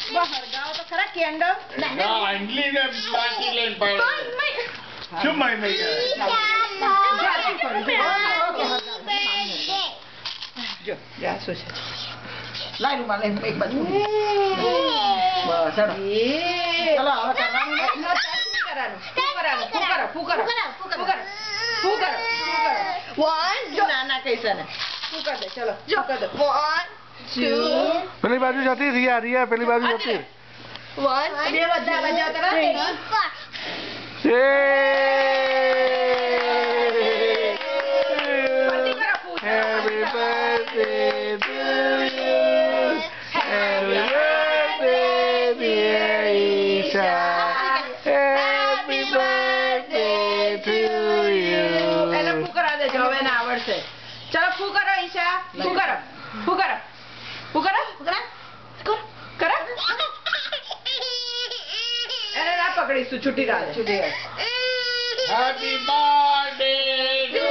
હળગાવો તો ખરા કેન્ડલ. ના અંજલી ને બાકી લઈને પડે શું માઈ નહીં જો જા શું છે લાઈ રૂમાલ લઈને એક બાજુ બસ ચલો ચલો હવે કરવાનું નાના કૈસા ને શું કર દે ચલો જો કર દે 1 2 પેલી બાજુ જતી રિયા પેલી બાજુ જતી 1 બે બધા બજાવ તરા Happy birthday to you. Happy birthday dear Isha. Happy birthday to you. એને ફૂકરા દેજો હવે ના આવડશે ચલો ફૂકરો ઈશા ફૂકરો ફૂકરો ફૂકરો કરો એને ના પકડીશું છૂટી રાડે happy birthday to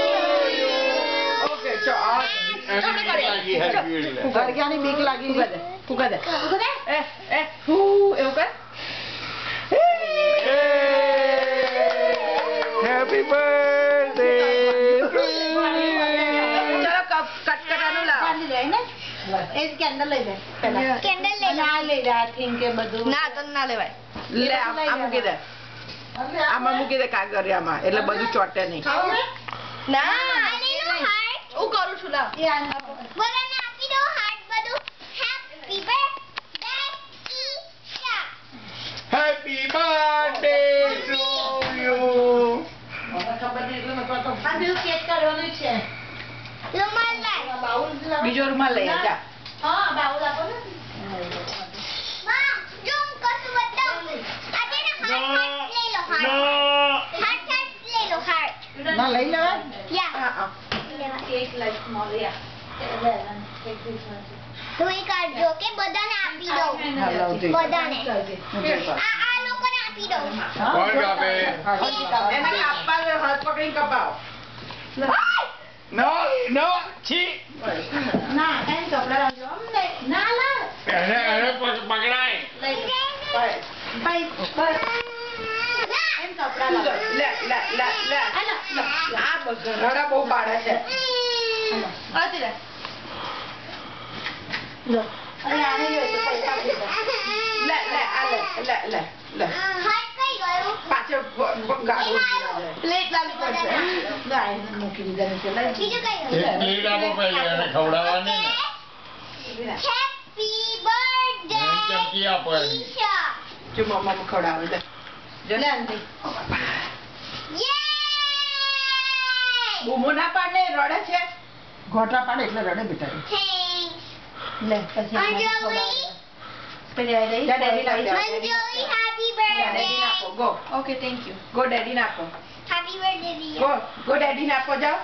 you okay ચો આ સળગ્યાની બીક લાગી ફૂકા દે એ હુ એવું કર Happy birthday to you. ચલો કટકટાનું લાવ એ કેન્ડલ લઈ લે કેન્ડલ લે ના લઈ લે આ થીમ કે બધું ના તને ના લેવાય લે આ મૂકી દે આમાં મૂકી દે કાગળિયામાં એટલે બધું ચોટે નહીં ના અને એનો હાર્ટ હું કરું છું લાવ બરાને આપી દો હાર્ટ બધું happy birthday Isha happy birthday to you આ બીજું કેક કરવાનું છે રૂમાલ લાય બીજો રૂમાલ લઈ જા હા બાઉલ આપો ને માં જો હું કશું બતાવું આજે ને હાર્ટ લઈ લો હાર્ટ હાર્ટ લઈ લો હાર્ટ ના લઈ લેવાય યા હા કેક લાઈક સ્મોલ યા તું એ કાઢજો કે બધાને આપી દઉં બધાને આ લોકોને આપી દઉં કોણ કાપે એને કાપવા હાથ પકડીને કપાવ નો નો છી ના એમ કપડા લાવજો અમને ના ના એને પકડાય ભાઈ બસ એમ કપડા લાવજો લે આ ઘરડા બહુ પાડે છે આતી લે લો અરે આને જો તો પૈસા આપી દો લે હાથ કઈ ગયું પાછળ ગાડું પ્લેટ લાવવી પડશે ગાય મૂકી દીધા નીચે લઈ બીજું કઈ એક પ્લેટ આપો પહેલી એને ખવડાવવાની ને હેપી બર્થડે ચમચી આપો એની ઈશા જો મમ્મા ખવડાવે લે જો લે આંટી યે બૂમો ના પાડને રડે છે ઘોટા પાડે એટલે રડે બેટા થેન્ક્સ લે પછી અંજલિ પેલી આઈ રહી જા ડેડી નાખો અંજલિ હેપી ડેડી બર્થડે નાખો go okay thank you go daddy નાખો હેપી બર્થડે દિયા ગો ડેડી નાખો જાઓ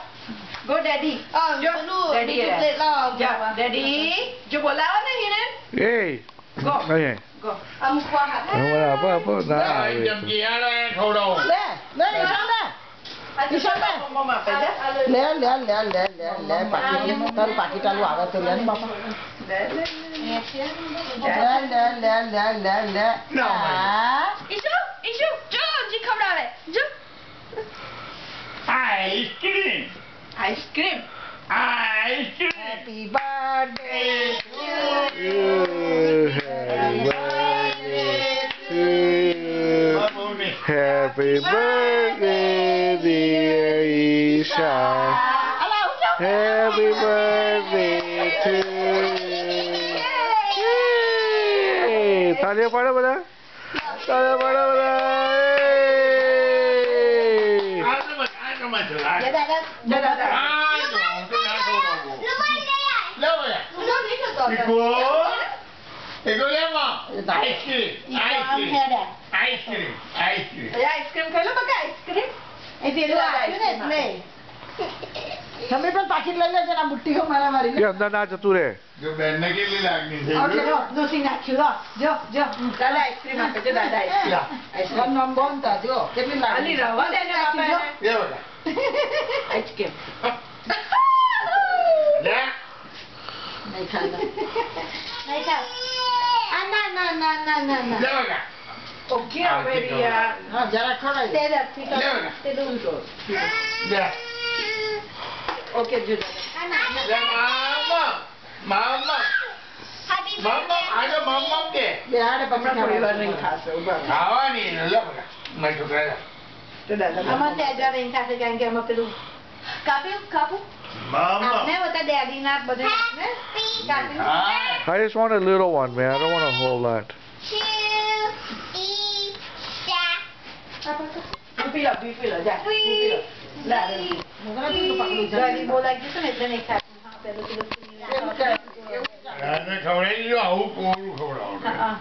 ગો ડેડી જો ડેડી પ્લેટ લાવ જા ડેડી જો બોલાવો ને હિરેન Hey, ગો અહીંયા ગો આ મૂકવા હાથ અમારે આપો ના આવે ચમચી એને ખવડાવો લે લે ઈશાન લે મમ્મા આપે જા લે પાકીટ તારું પાકીટ આલું આવે તો લે ને બાપા લે લે હા ઈશુ જો જી ખવડાવે જો ice cream ice cream happy birthday you. Happy birthday dear Isha. Happy birthday to you. તાળીઓ પાડો બધા તાળીઓ પાડો બધા આઈસ્ક્રીમ ખાઈ લો બકા આઈસ્ક્રીમ એ પેલું આપ્યું ને એટલે તમે પણ પાકીટ લઈ લેજો ને આ બુટ્ટીઓ મારા મારી એ અંદર ના જતું રે જો બેનને કેટલી લાગણી છે ઓકે લો દોસી નાખ્યું લો જો દાદા આઈસ્ક્રીમ આપે છે દાદા આઈસ્ક્રીમ નામ બોલતા જો કેટલી આલી લાગી રવા દે ને બાપા એને. લે બેટા આઈસ્ક્રીમ લે નહીં ખાતા નહીં ખાવ આ લે બકા. Okay, already. હા જરા ખવડાવી દે. Stand up. Sit લે up. બકા. Sit down. લે. Okay, Judah. લે મામા. Happy મામા birthday. આજે મામા કે બે હાડે પછી હમણાં થોડી વાર નહીં ખાવા. ખાશે. ઉભા રહો. ખાવાની ને લે બકા. મારા છોકરા આમાં ત્યાં જઈને ખાશે કારણ કે આમાં પેલું કાપું મામા. આપને બધા ડેડીના બધા આપને કાપી હા. I just want a little one, man. I don't want a whole lot. પી લો જા પી લો લા ગરી બોલાઈ ગયું છે ને એટલે નહીં ખાતું હા પેલું પેલું રાતે ખવડાવી દીધું આવું કોરું ખવડાવવાનું. હા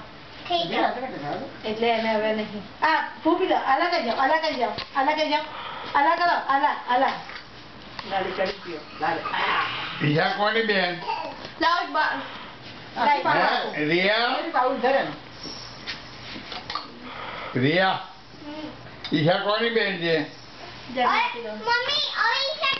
એટલે એને હવે નહીં આ ફૂપી લો આલા કરી જાઓ આલા કરી જાઓ આલા કરી જાઓ આલા કરો આલા લાડી કરી પીઓ લાડી બીજા કોની બેન લાવ બા હે? રિયા પાઉલ ધરે ને. રિયા ઈશા કોની બેન છે મમ્મી હવે ઈશા